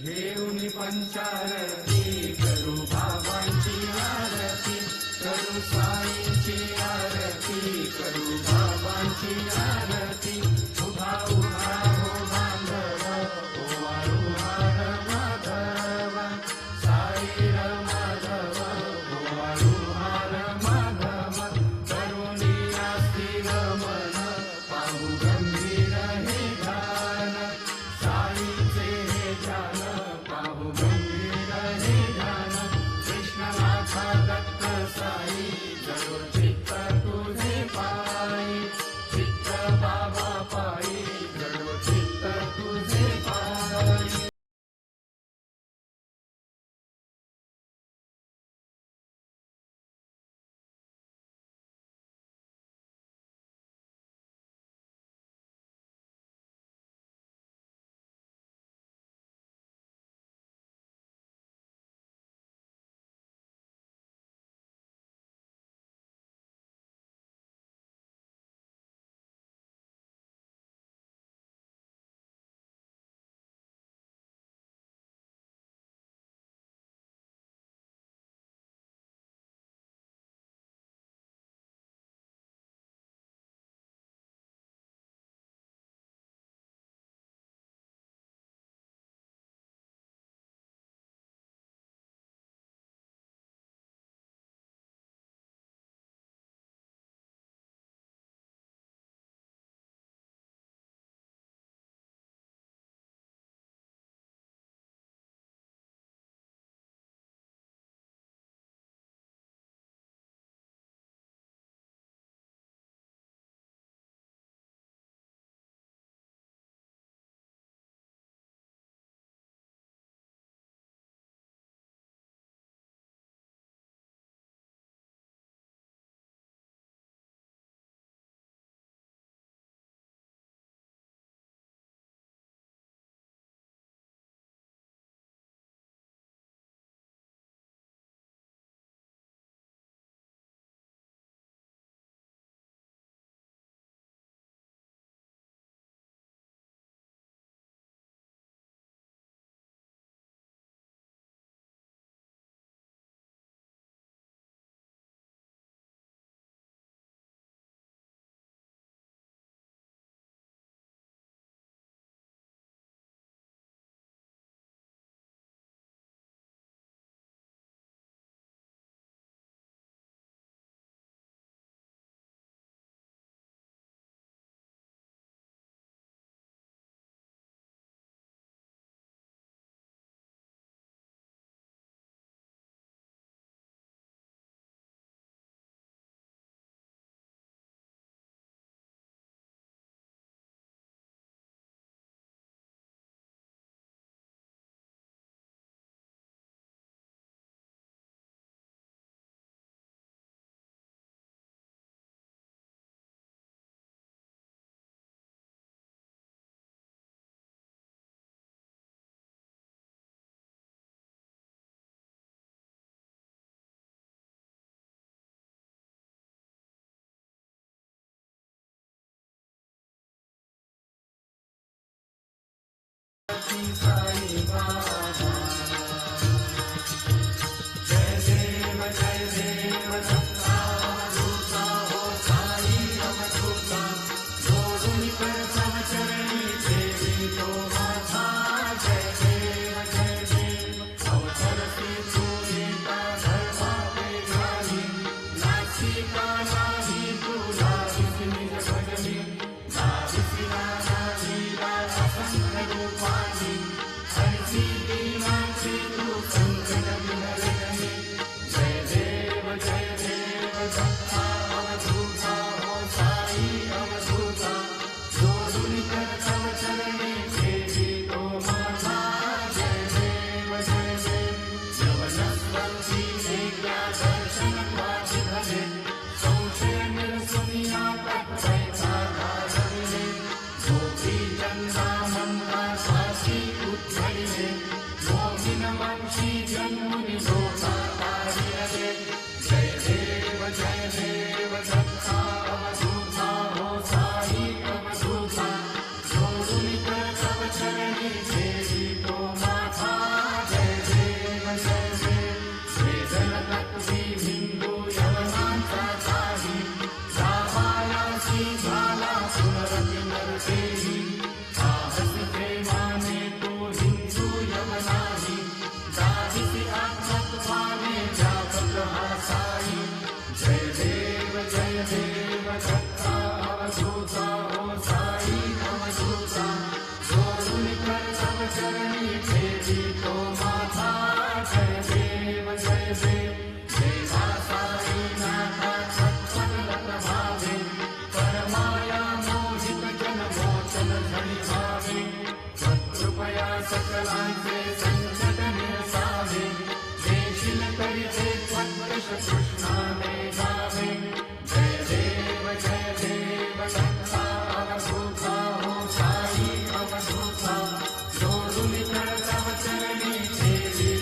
घेऊन पंचारती करू बाबांची आरती, करू साईंची आरती, करू बाबांची आरती। उभा उभा हो बांधव, ओवाळू हार माधव, साई माधव, ओवाळू हार माधव। करुणी आस्ती मन, पाहू गंभीर हे ध्यान, साईचे हे ध्यान, पाहू गंभीर हे ध्यान। कृष्णनाथा दत्त साई, जळो चित्त तुझे पायी, चित्त बाबा पायी, जळो चित्त तुझे पायी। साई बाबा, जय देव दत्ता अवधूता, हो साई अवधूता। जोडून कर तव चरणी ठेवी तो माझा, जय देव अवतरती तू एका धर्मा वेगाने, नाशिका नाही तुला दिसली भजनी, ना दिसला नाही असंख्य रूपानी, हरसी दीनाची तू संकट विहरणी। जय देव दत्ता अवधूता, हो साई अवधूता। जोडून कर तव चरणी ठेवी तो माझा, जय देव यवनस्वती वेगळ्या दर्शन माझे भले, संशय निरसुनिया कट्टयचा घालविले, गोपी जन्मा मंगा साशी उद्धरिले, मोहिन मंशी जन्मुनी लोका तारिले। जय देव दत्ता अवधूता, हो साई अवधूता। जोडून कर तव चरणी ठेवी तो माझा, चरणी ठेवी तो माथा जय देव जय देव देवा साईनाथा सत्संग प्रभावे परमाया मोहित जन मोचन धनी भावे कृपया सकलांचे संत